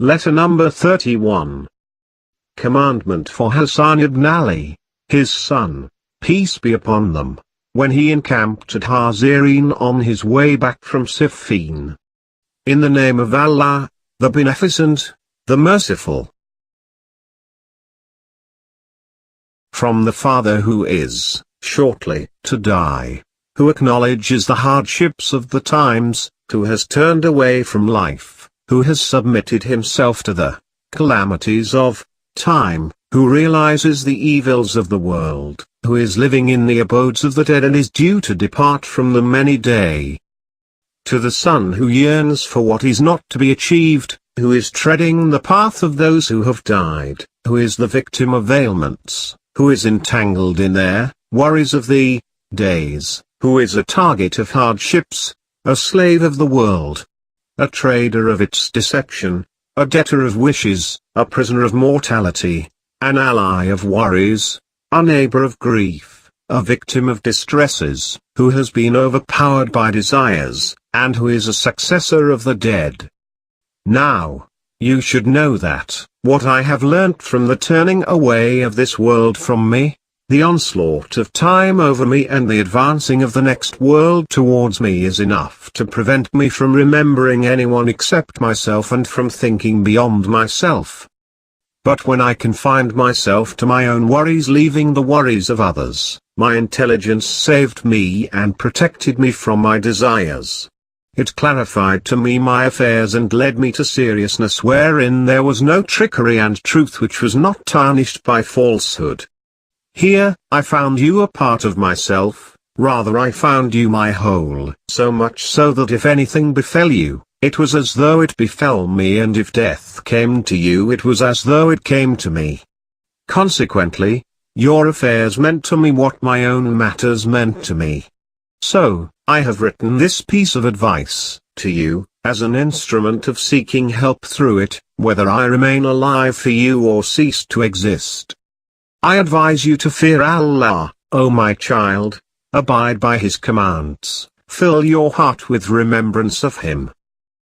Letter number 31. Commandment for Hassan ibn Ali, his son, peace be upon them, when he encamped at Hazireen on his way back from Siffin. In the name of Allah, the Beneficent, the Merciful. From the father who is, shortly, to die, who acknowledges the hardships of the times, who has turned away from life, who has submitted himself to the calamities of time, who realizes the evils of the world, who is living in the abodes of the dead and is due to depart from them any day. To the son who yearns for what is not to be achieved, who is treading the path of those who have died, who is the victim of ailments, who is entangled in their worries of the days, who is a target of hardships, a slave of the world, a trader of its deception, a debtor of wishes, a prisoner of mortality, an ally of worries, a neighbor of grief, a victim of distresses, who has been overpowered by desires, and who is a successor of the dead. Now, you should know that, what I have learnt from the turning away of this world from me, the onslaught of time over me and the advancing of the next world towards me is enough to prevent me from remembering anyone except myself and from thinking beyond myself. But when I confined myself to my own worries, leaving the worries of others, my intelligence saved me and protected me from my desires. It clarified to me my affairs and led me to seriousness wherein there was no trickery and truth which was not tarnished by falsehood. Here, I found you a part of myself, rather I found you my whole, so much so that if anything befell you, it was as though it befell me, and if death came to you it was as though it came to me. Consequently, your affairs meant to me what my own matters meant to me. So, I have written this piece of advice to you, as an instrument of seeking help through it, whether I remain alive for you or cease to exist. I advise you to fear Allah, O my child, abide by His commands, fill your heart with remembrance of Him,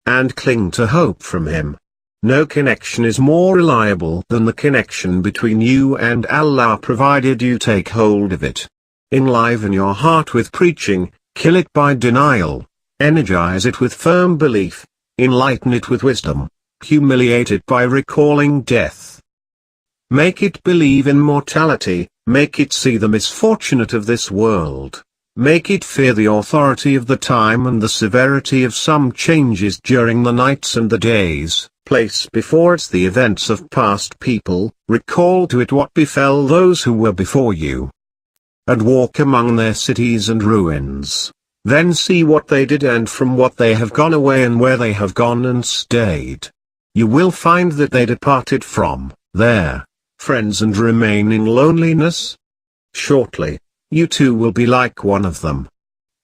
and cling to hope from Him. No connection is more reliable than the connection between you and Allah, provided you take hold of it. Enliven your heart with preaching, kill it by denial, energize it with firm belief, enlighten it with wisdom, humiliate it by recalling death. Make it believe in mortality, make it see the misfortunate of this world, make it fear the authority of the time and the severity of some changes during the nights and the days, place before it the events of past people, recall to it what befell those who were before you, and walk among their cities and ruins. Then see what they did and from what they have gone away and where they have gone and stayed. You will find that they departed from their friends and remain in loneliness. Shortly, you too will be like one of them.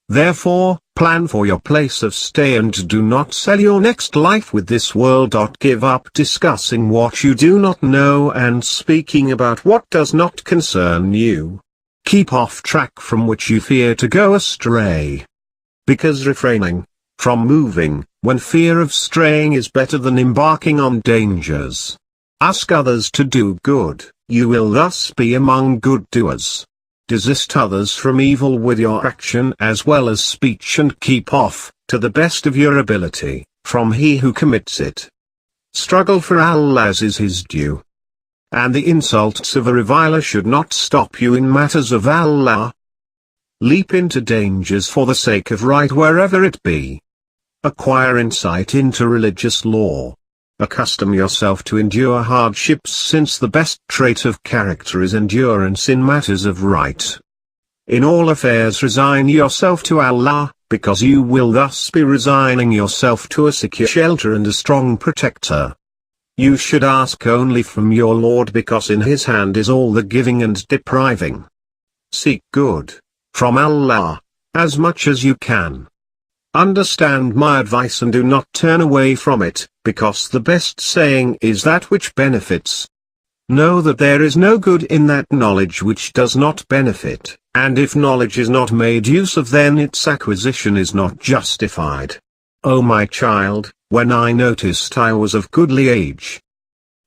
Therefore, plan for your place of stay and do not sell your next life with this world. Give up discussing what you do not know and speaking about what does not concern you. Keep off track from which you fear to go astray. Because refraining from moving, when fear of straying, is better than embarking on dangers. Ask others to do good, you will thus be among good doers. Desist others from evil with your action as well as speech, and keep off, to the best of your ability, from he who commits it. Struggle for Allah as is his due. And the insults of a reviler should not stop you in matters of Allah. Leap into dangers for the sake of right wherever it be. Acquire insight into religious law. Accustom yourself to endure hardships, since the best trait of character is endurance in matters of right. In all affairs resign yourself to Allah, because you will thus be resigning yourself to a secure shelter and a strong protector. You should ask only from your Lord, because in His hand is all the giving and depriving. Seek good from Allah as much as you can. Understand my advice and do not turn away from it, because the best saying is that which benefits. Know that there is no good in that knowledge which does not benefit, and if knowledge is not made use of, then its acquisition is not justified. O my child, when I noticed I was of goodly age,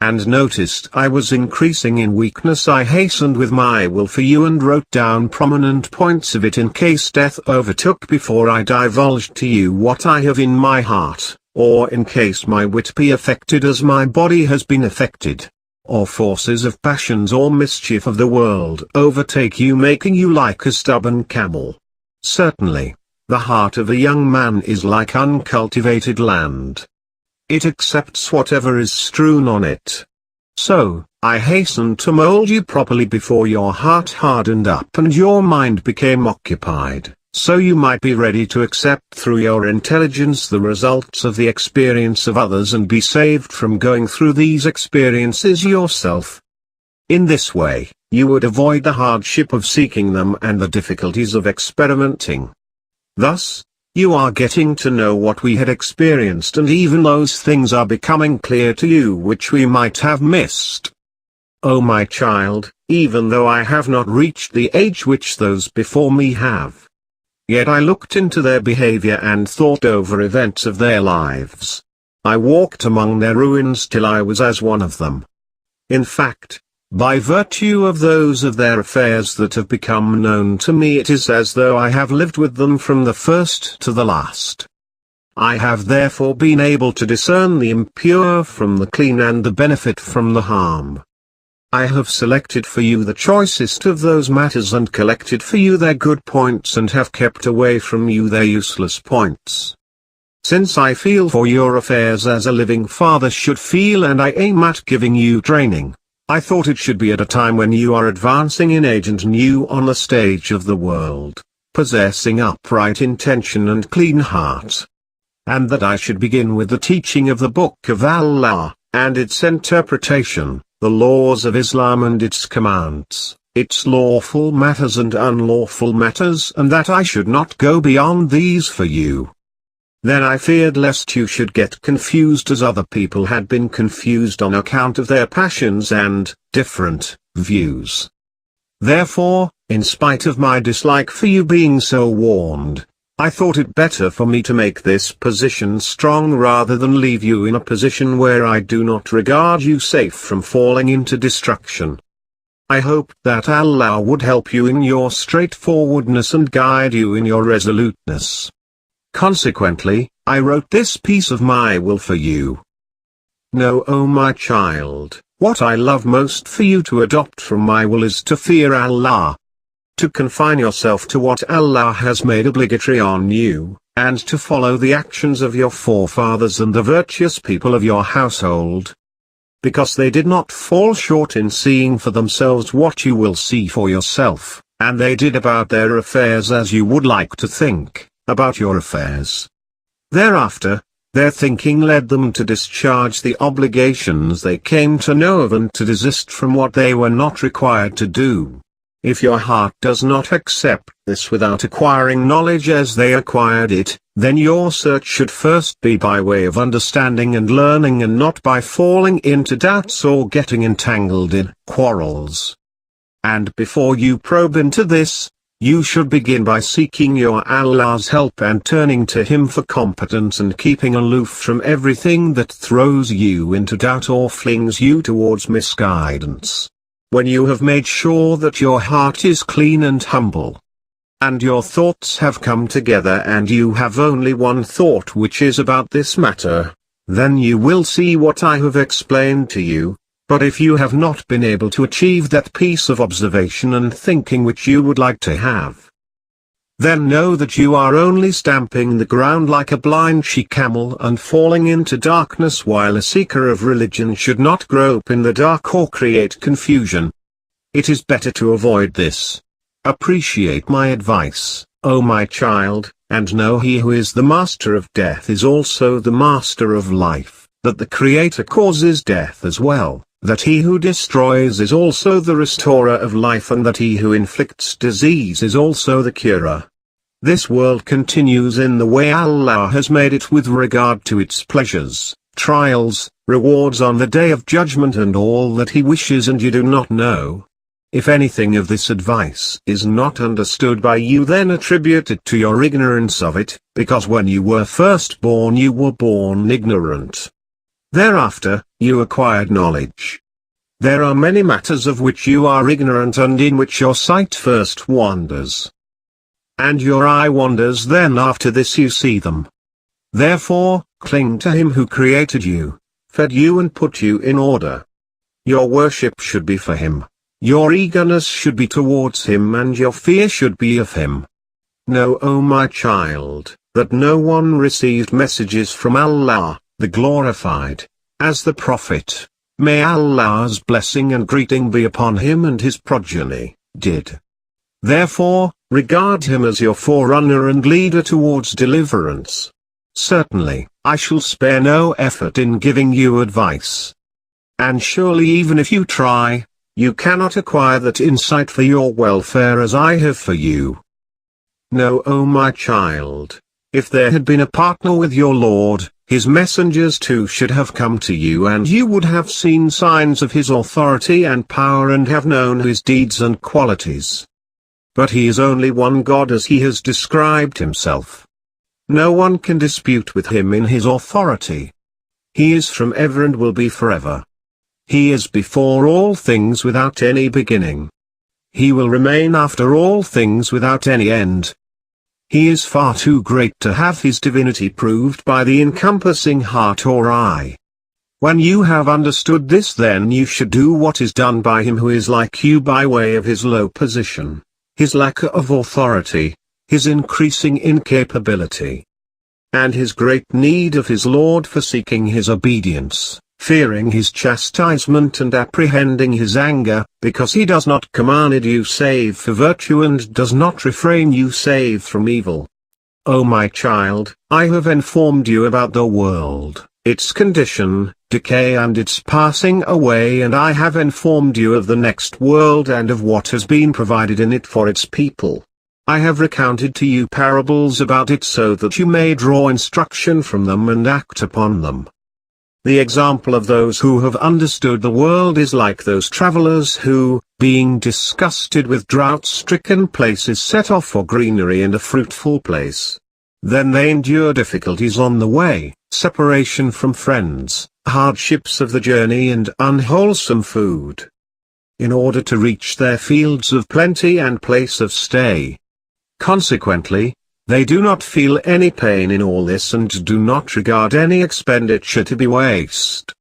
and noticed I was increasing in weakness, I hastened with my will for you and wrote down prominent points of it in case death overtook before I divulged to you what I have in my heart, or in case my wit be affected as my body has been affected, or forces of passions or mischief of the world overtake you, making you like a stubborn camel. Certainly, the heart of a young man is like uncultivated land. It accepts whatever is strewn on it. So, I hastened to mold you properly before your heart hardened up and your mind became occupied, so you might be ready to accept through your intelligence the results of the experience of others and be saved from going through these experiences yourself. In this way, you would avoid the hardship of seeking them and the difficulties of experimenting. Thus, you are getting to know what we had experienced, and even those things are becoming clear to you which we might have missed. O my child, even though I have not reached the age which those before me have, yet I looked into their behavior and thought over events of their lives. I walked among their ruins till I was as one of them. In fact, by virtue of those of their affairs that have become known to me, it is as though I have lived with them from the first to the last. I have therefore been able to discern the impure from the clean and the benefit from the harm. I have selected for you the choicest of those matters and collected for you their good points and have kept away from you their useless points. Since I feel for your affairs as a living father should feel, and I aim at giving you training, I thought it should be at a time when you are advancing in age and new on the stage of the world, possessing upright intention and clean heart. And that I should begin with the teaching of the Book of Allah, and its interpretation, the laws of Islam and its commands, its lawful matters and unlawful matters, and that I should not go beyond these for you. Then I feared lest you should get confused as other people had been confused on account of their passions and different views. Therefore, in spite of my dislike for you being so warned, I thought it better for me to make this position strong rather than leave you in a position where I do not regard you safe from falling into destruction. I hoped that Allah would help you in your straightforwardness and guide you in your resoluteness. Consequently, I wrote this piece of my will for you. Know, O my child, what I love most for you to adopt from my will is to fear Allah, to confine yourself to what Allah has made obligatory on you, and to follow the actions of your forefathers and the virtuous people of your household. Because they did not fall short in seeing for themselves what you will see for yourself, and they did about their affairs as you would like to think about your affairs. Thereafter, their thinking led them to discharge the obligations they came to know of and to desist from what they were not required to do. If your heart does not accept this without acquiring knowledge as they acquired it, then your search should first be by way of understanding and learning, and not by falling into doubts or getting entangled in quarrels. And before you probe into this, you should begin by seeking your Allah's help and turning to Him for competence and keeping aloof from everything that throws you into doubt or flings you towards misguidance. When you have made sure that your heart is clean and humble, and your thoughts have come together and you have only one thought which is about this matter, then you will see what I have explained to you. But if you have not been able to achieve that piece of observation and thinking which you would like to have, then know that you are only stamping the ground like a blind she-camel and falling into darkness, while a seeker of religion should not grope in the dark or create confusion. It is better to avoid this. Appreciate my advice, O my child, and know He who is the master of death is also the master of life, that the Creator causes death as well, that He who destroys is also the restorer of life, and that He who inflicts disease is also the curer. This world continues in the way Allah has made it with regard to its pleasures, trials, rewards on the Day of Judgment and all that He wishes, and you do not know. If anything of this advice is not understood by you, then attribute it to your ignorance of it, because when you were first born you were born ignorant. Thereafter, you acquired knowledge. There are many matters of which you are ignorant and in which your sight first wanders. And your eye wanders, then after this you see them. Therefore, cling to him who created you, fed you and put you in order. Your worship should be for him. Your eagerness should be towards him and your fear should be of him. Know, O my child, that no one received messages from Allah, the Glorified, as the Prophet, may Allah's blessing and greeting be upon him and his progeny, did. Therefore, regard him as your forerunner and leader towards deliverance. Certainly, I shall spare no effort in giving you advice. And surely even if you try, you cannot acquire that insight for your welfare as I have for you. Know, O my child, if there had been a partner with your Lord, his messengers too should have come to you and you would have seen signs of his authority and power and have known his deeds and qualities. But he is only one God as he has described himself. No one can dispute with him in his authority. He is from ever and will be forever. He is before all things without any beginning. He will remain after all things without any end. He is far too great to have his divinity proved by the encompassing heart or eye. When you have understood this, then you should do what is done by him who is like you by way of his low position, his lack of authority, his increasing incapability, and his great need of his Lord for seeking his obedience, fearing his chastisement and apprehending his anger, because he does not command you save for virtue and does not refrain you save from evil. O my child, I have informed you about the world, its condition, decay and its passing away, and I have informed you of the next world and of what has been provided in it for its people. I have recounted to you parables about it so that you may draw instruction from them and act upon them. The example of those who have understood the world is like those travelers who, being disgusted with drought-stricken places, set off for greenery and a fruitful place. Then they endure difficulties on the way, separation from friends, hardships of the journey and unwholesome food, in order to reach their fields of plenty and place of stay. Consequently, they do not feel any pain in all this and do not regard any expenditure to be waste.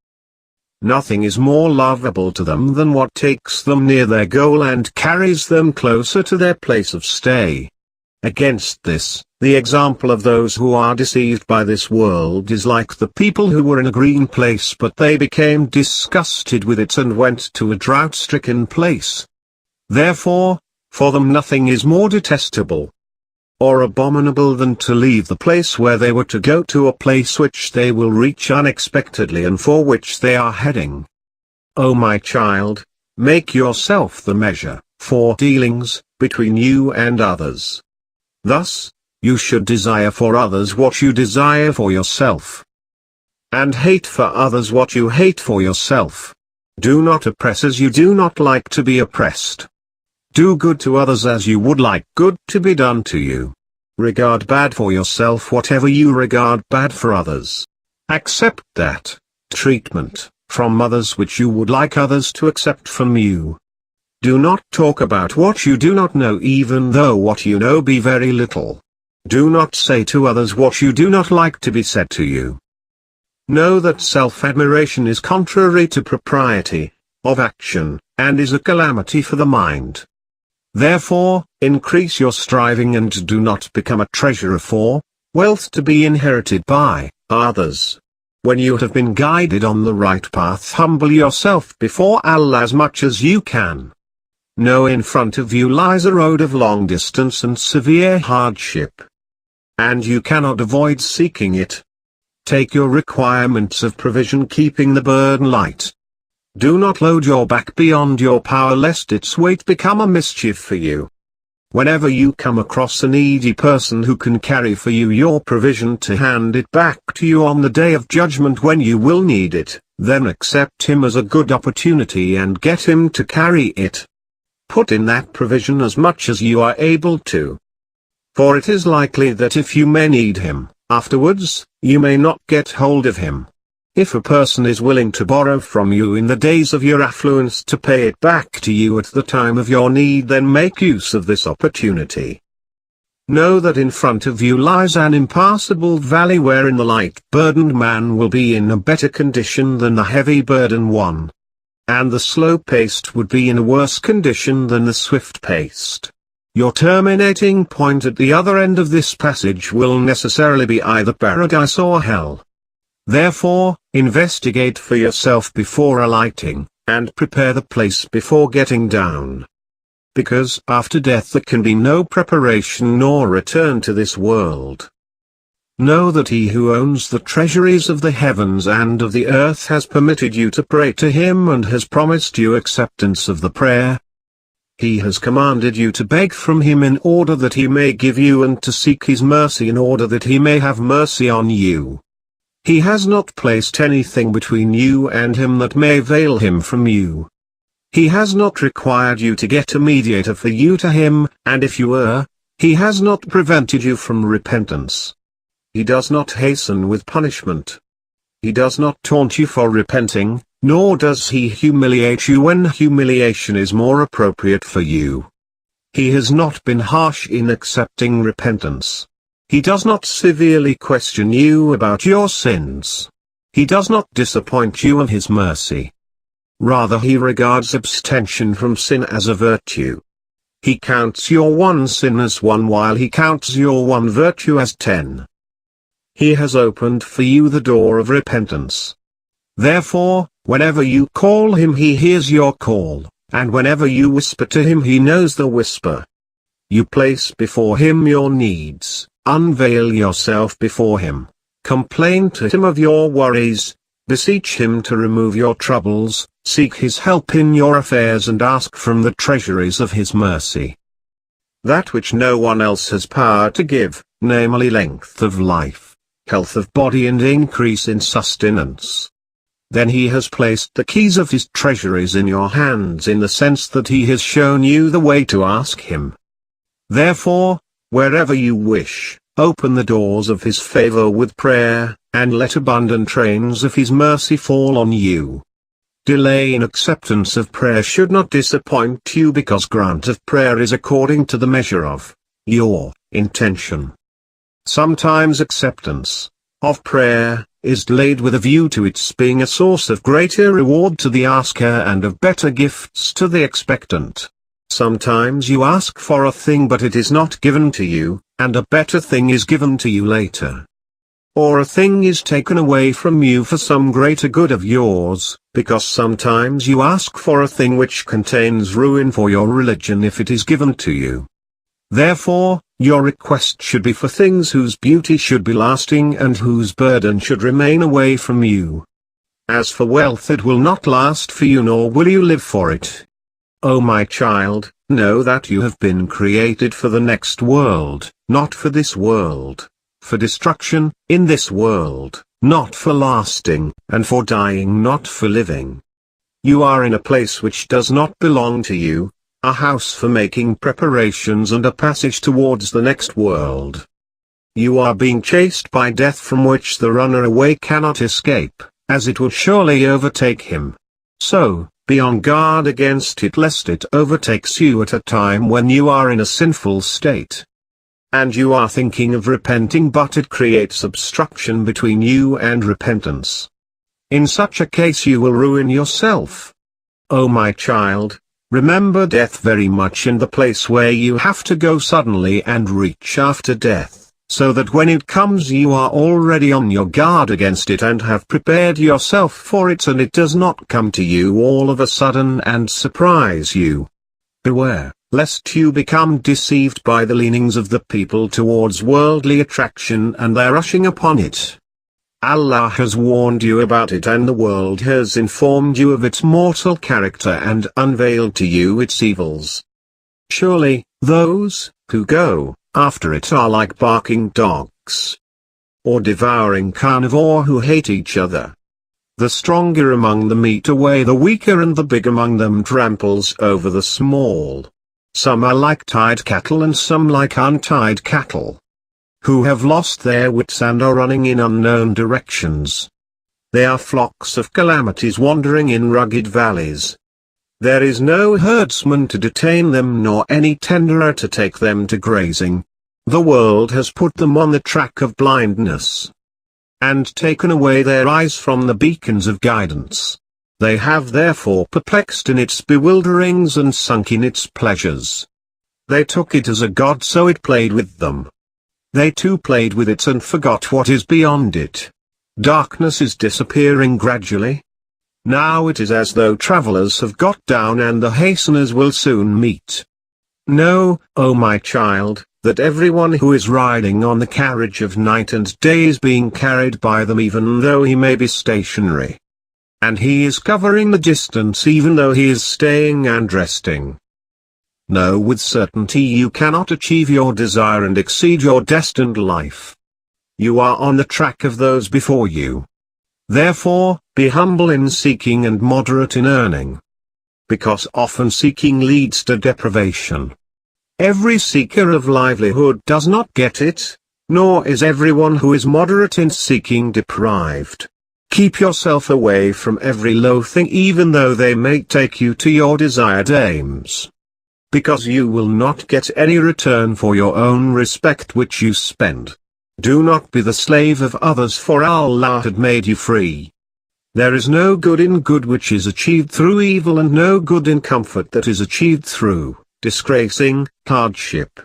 Nothing is more lovable to them than what takes them near their goal and carries them closer to their place of stay. Against this, the example of those who are deceived by this world is like the people who were in a green place but they became disgusted with it and went to a drought-stricken place. Therefore, for them nothing is more detestable or abominable than to leave the place where they were to go to a place which they will reach unexpectedly and for which they are heading. O my child, make yourself the measure, for dealings, between you and others. Thus, you should desire for others what you desire for yourself, and hate for others what you hate for yourself. Do not oppress as you do not like to be oppressed. Do good to others as you would like good to be done to you. Regard bad for yourself whatever you regard bad for others. Accept that treatment from others which you would like others to accept from you. Do not talk about what you do not know even though what you know be very little. Do not say to others what you do not like to be said to you. Know that self-admiration is contrary to propriety of action, and is a calamity for the mind. Therefore, increase your striving and do not become a treasurer for wealth to be inherited by others. When you have been guided on the right path, humble yourself before Allah as much as you can. Know in front of you lies a road of long distance and severe hardship, and you cannot avoid seeking it. Take your requirements of provision, keeping the burden light. Do not load your back beyond your power lest its weight become a mischief for you. Whenever you come across a needy person who can carry for you your provision to hand it back to you on the day of judgment when you will need it, then accept him as a good opportunity and get him to carry it. put in that provision as much as you are able to. For it is likely that if you may need him, afterwards, you may not get hold of him. If a person is willing to borrow from you in the days of your affluence to pay it back to you at the time of your need, then make use of this opportunity. Know that in front of you lies an impassable valley wherein the light-burdened man will be in a better condition than the heavy-burdened one. And the slow-paced would be in a worse condition than the swift-paced. Your terminating point at the other end of this passage will necessarily be either paradise or hell. Therefore, investigate for yourself before alighting, and prepare the place before getting down. Because after death there can be no preparation nor return to this world. Know that he who owns the treasuries of the heavens and of the earth has permitted you to pray to him and has promised you acceptance of the prayer. He has commanded you to beg from him in order that he may give you, and to seek his mercy in order that he may have mercy on you. He has not placed anything between you and him that may veil him from you. He has not required you to get a mediator for you to him, and if you err, he has not prevented you from repentance. He does not hasten with punishment. He does not taunt you for repenting, nor does he humiliate you when humiliation is more appropriate for you. He has not been harsh in accepting repentance. He does not severely question you about your sins. He does not disappoint you in his mercy. Rather, he regards abstention from sin as a virtue. He counts your one sin as one while he counts your one virtue as 10. He has opened for you the door of repentance. Therefore, whenever you call him he hears your call, and whenever you whisper to him he knows the whisper. You place before him your needs, unveil yourself before him, complain to him of your worries, beseech him to remove your troubles, seek his help in your affairs and ask from the treasuries of his mercy that which no one else has power to give, namely length of life, health of body and increase in sustenance. Then he has placed the keys of his treasuries in your hands in the sense that he has shown you the way to ask him. Therefore, wherever you wish, open the doors of his favor with prayer, and let abundant rains of his mercy fall on you. Delay in acceptance of prayer should not disappoint you, because grant of prayer is according to the measure of your intention. Sometimes acceptance of prayer is delayed with a view to its being a source of greater reward to the asker and of better gifts to the expectant. Sometimes you ask for a thing but it is not given to you, and a better thing is given to you later. Or a thing is taken away from you for some greater good of yours, because sometimes you ask for a thing which contains ruin for your religion if it is given to you. Therefore, your request should be for things whose beauty should be lasting and whose burden should remain away from you. As for wealth, it will not last for you, nor will you live for it. O my child, know that you have been created for the next world, not for this world. For destruction, in this world, not for lasting, and for dying, not for living. You are in a place which does not belong to you, a house for making preparations and a passage towards the next world. You are being chased by death, from which the runner away cannot escape, as it will surely overtake him. So, be on guard against it, lest it overtakes you at a time when you are in a sinful state. And you are thinking of repenting, but it creates obstruction between you and repentance. In such a case you will ruin yourself. O my child, remember death very much in the place where you have to go suddenly and reach after death, so that when it comes you are already on your guard against it and have prepared yourself for it, and it does not come to you all of a sudden and surprise you. Beware, lest you become deceived by the leanings of the people towards worldly attraction and their rushing upon it. Allah has warned you about it, and the world has informed you of its mortal character and unveiled to you its evils. Surely, those who go after it are like barking dogs, or devouring carnivore who hate each other. The stronger among them eat away the weaker, and the big among them tramples over the small. Some are like tied cattle and some like untied cattle, who have lost their wits and are running in unknown directions. They are flocks of calamities wandering in rugged valleys. There is no herdsman to detain them nor any tenderer to take them to grazing. The world has put them on the track of blindness, and taken away their eyes from the beacons of guidance. They have therefore perplexed in its bewilderings and sunk in its pleasures. They took it as a god, so it played with them. They too played with it and forgot what is beyond it. Darkness is disappearing gradually. Now it is as though travelers have got down and the hasteners will soon meet. Know, O my child, that everyone who is riding on the carriage of night and day is being carried by them, even though he may be stationary. And he is covering the distance even though he is staying and resting. Know with certainty you cannot achieve your desire and exceed your destined life. You are on the track of those before you. Therefore, be humble in seeking and moderate in earning. Because often seeking leads to deprivation. Every seeker of livelihood does not get it, nor is everyone who is moderate in seeking deprived. Keep yourself away from every low thing, even though they may take you to your desired aims. Because you will not get any return for your own respect which you spend. Do not be the slave of others, for Allah had made you free. There is no good in good which is achieved through evil, and no good in comfort that is achieved through disgracing hardship.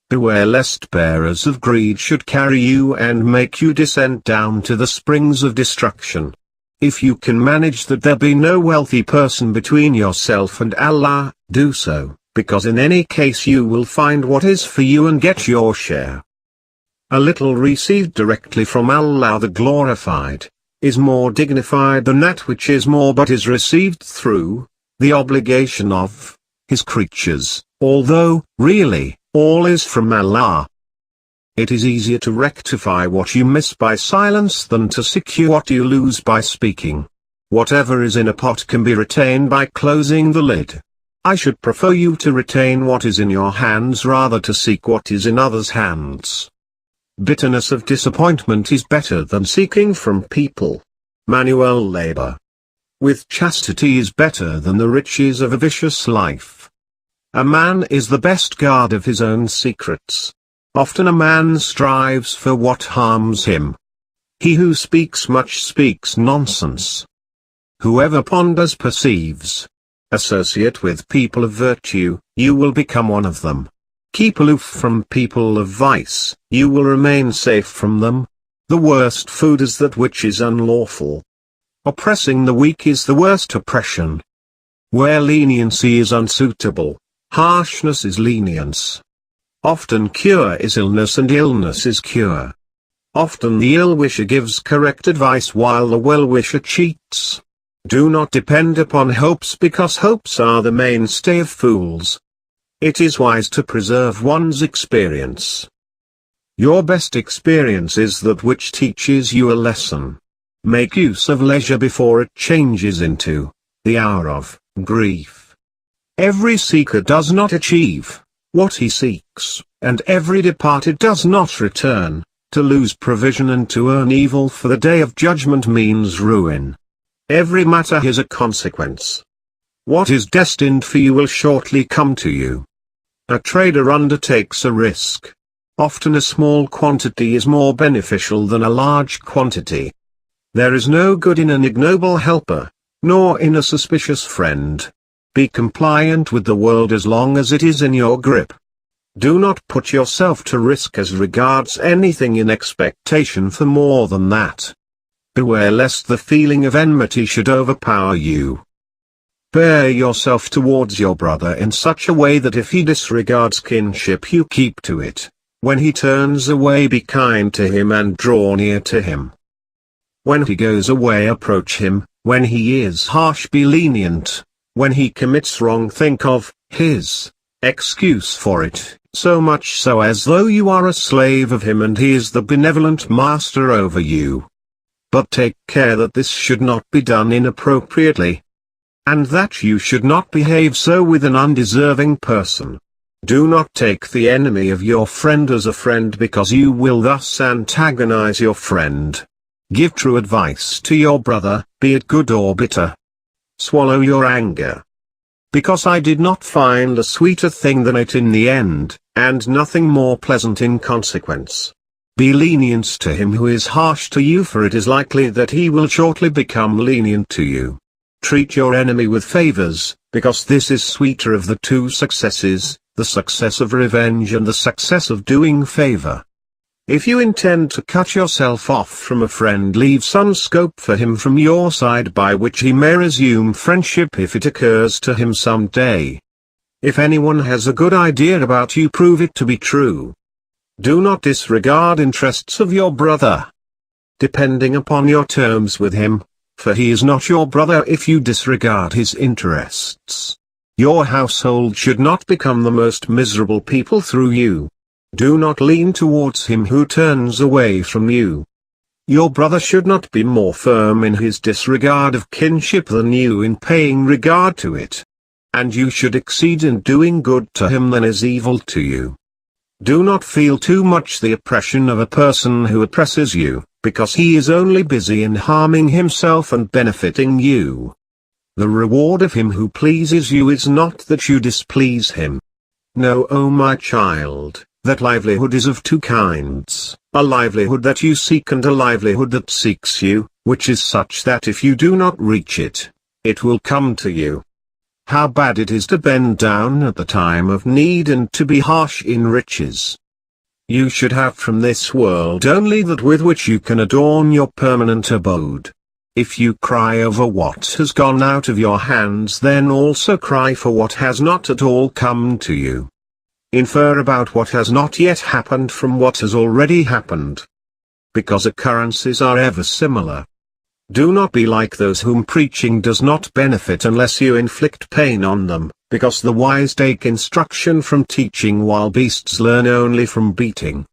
Beware lest bearers of greed should carry you and make you descend down to the springs of destruction. If you can manage that there be no wealthy person between yourself and Allah, do so, because in any case you will find what is for you and get your share. A little received directly from Allah the Glorified is more dignified than that which is more but is received through the obligation of His creatures, although, really, all is from Allah. It is easier to rectify what you miss by silence than to secure what you lose by speaking. Whatever is in a pot can be retained by closing the lid. I should prefer you to retain what is in your hands rather to seek what is in others' hands. Bitterness of disappointment is better than seeking from people. Manual labor with chastity is better than the riches of a vicious life. A man is the best guard of his own secrets. Often a man strives for what harms him. He who speaks much speaks nonsense. Whoever ponders perceives. Associate with people of virtue, you will become one of them. Keep aloof from people of vice, you will remain safe from them. The worst food is that which is unlawful. Oppressing the weak is the worst oppression. Where leniency is unsuitable, harshness is lenience. Often cure is illness and illness is cure. Often the ill-wisher gives correct advice while the well-wisher cheats. Do not depend upon hopes, because hopes are the mainstay of fools. It is wise to preserve one's experience. Your best experience is that which teaches you a lesson. Make use of leisure before it changes into the hour of grief. Every seeker does not achieve what he seeks, and every departed does not return. To lose provision and to earn evil for the day of judgment means ruin. Every matter has a consequence. What is destined for you will shortly come to you. A trader undertakes a risk. Often a small quantity is more beneficial than a large quantity. There is no good in an ignoble helper, nor in a suspicious friend. Be compliant with the world as long as it is in your grip. Do not put yourself to risk as regards anything in expectation for more than that. Beware lest the feeling of enmity should overpower you. Bear yourself towards your brother in such a way that if he disregards kinship you keep to it. When he turns away be kind to him and draw near to him. When he goes away approach him, when he is harsh be lenient, when he commits wrong think of his excuse for it, so much so as though you are a slave of him and he is the benevolent master over you. but take care that this should not be done inappropriately, and that you should not behave so with an undeserving person. Do not take the enemy of your friend as a friend, because you will thus antagonize your friend. Give true advice to your brother, be it good or bitter. Swallow your anger. Because I did not find a sweeter thing than it in the end, and nothing more pleasant in consequence. Be lenient to him who is harsh to you, for it is likely that he will shortly become lenient to you. Treat your enemy with favors, because this is sweeter of the two successes, the success of revenge and the success of doing favor. If you intend to cut yourself off from a friend, leave some scope for him from your side by which he may resume friendship if it occurs to him some day. If anyone has a good idea about you, prove it to be true. Do not disregard interests of your brother, depending upon your terms with him, for he is not your brother if you disregard his interests. Your household should not become the most miserable people through you. Do not lean towards him who turns away from you. Your brother should not be more firm in his disregard of kinship than you in paying regard to it. And you should exceed in doing good to him than is evil to you. Do not feel too much the oppression of a person who oppresses you, because he is only busy in harming himself and benefiting you. The reward of him who pleases you is not that you displease him. Know, O my child, that livelihood is of two kinds, a livelihood that you seek and a livelihood that seeks you, which is such that if you do not reach it, it will come to you. How bad it is to bend down at the time of need and to be harsh in riches. You should have from this world only that with which you can adorn your permanent abode. If you cry over what has gone out of your hands, then also cry for what has not at all come to you. Infer about what has not yet happened from what has already happened, because occurrences are ever similar. Do not be like those whom preaching does not benefit unless you inflict pain on them, because the wise take instruction from teaching while beasts learn only from beating.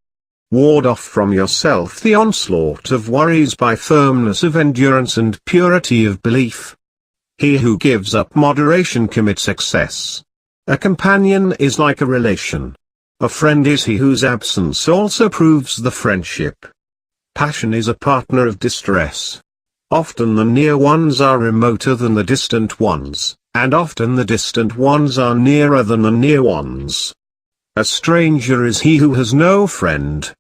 Ward off from yourself the onslaught of worries by firmness of endurance and purity of belief. He who gives up moderation commits excess. A companion is like a relation. A friend is he whose absence also proves the friendship. Passion is a partner of distress. Often the near ones are remoter than the distant ones, and often the distant ones are nearer than the near ones. A stranger is he who has no friend.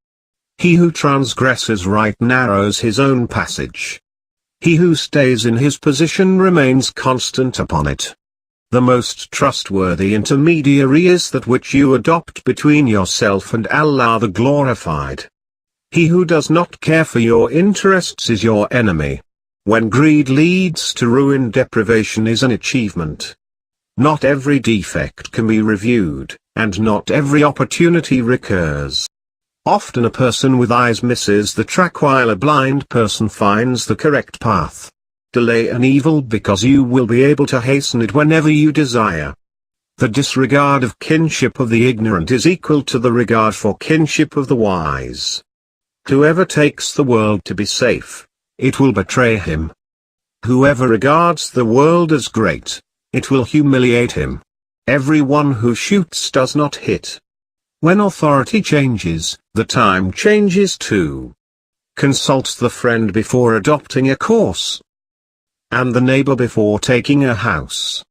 He who transgresses right narrows his own passage. He who stays in his position remains constant upon it. The most trustworthy intermediary is that which you adopt between yourself and Allah the Glorified. He who does not care for your interests is your enemy. When greed leads to ruin, deprivation is an achievement. Not every defect can be reviewed, and not every opportunity recurs. Often a person with eyes misses the track while a blind person finds the correct path. Delay an evil because you will be able to hasten it whenever you desire. The disregard of kinship of the ignorant is equal to the regard for kinship of the wise. Whoever takes the world to be safe, it will betray him. Whoever regards the world as great, it will humiliate him. Everyone who shoots does not hit. When authority changes, the time changes too. Consult the friend before adopting a course, and the neighbor before taking a house.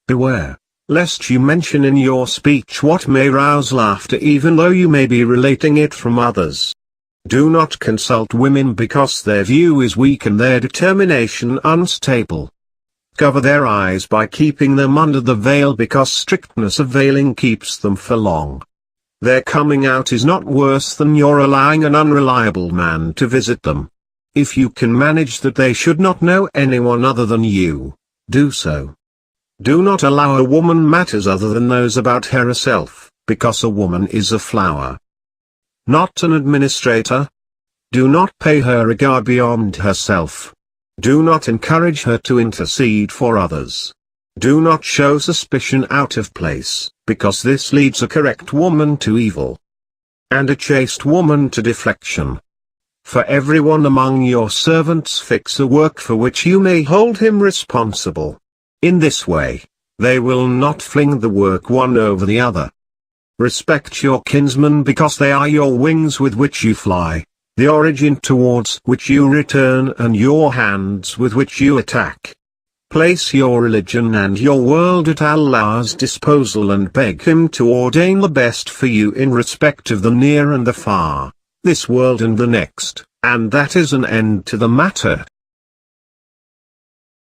Beware, lest you mention in your speech what may rouse laughter even though you may be relating it from others. Do not consult women because their view is weak and their determination unstable. Cover their eyes by keeping them under the veil because strictness of veiling keeps them for long. Their coming out is not worse than your allowing an unreliable man to visit them. If you can manage that they should not know anyone other than you, do so. Do not allow a woman matters other than those about her herself, because a woman is a flower, not an administrator. Do not pay her regard beyond herself. Do not encourage her to intercede for others. Do not show suspicion out of place, because this leads a correct woman to evil, and a chaste woman to deflection. For everyone among your servants fix a work for which you may hold him responsible. In this way, they will not fling the work one over the other. Respect your kinsmen because they are your wings with which you fly, the origin towards which you return and your hands with which you attack. Place your religion and your world at Allah's disposal and beg Him to ordain the best for you in respect of the near and the far, this world and the next, and that is an end to the matter.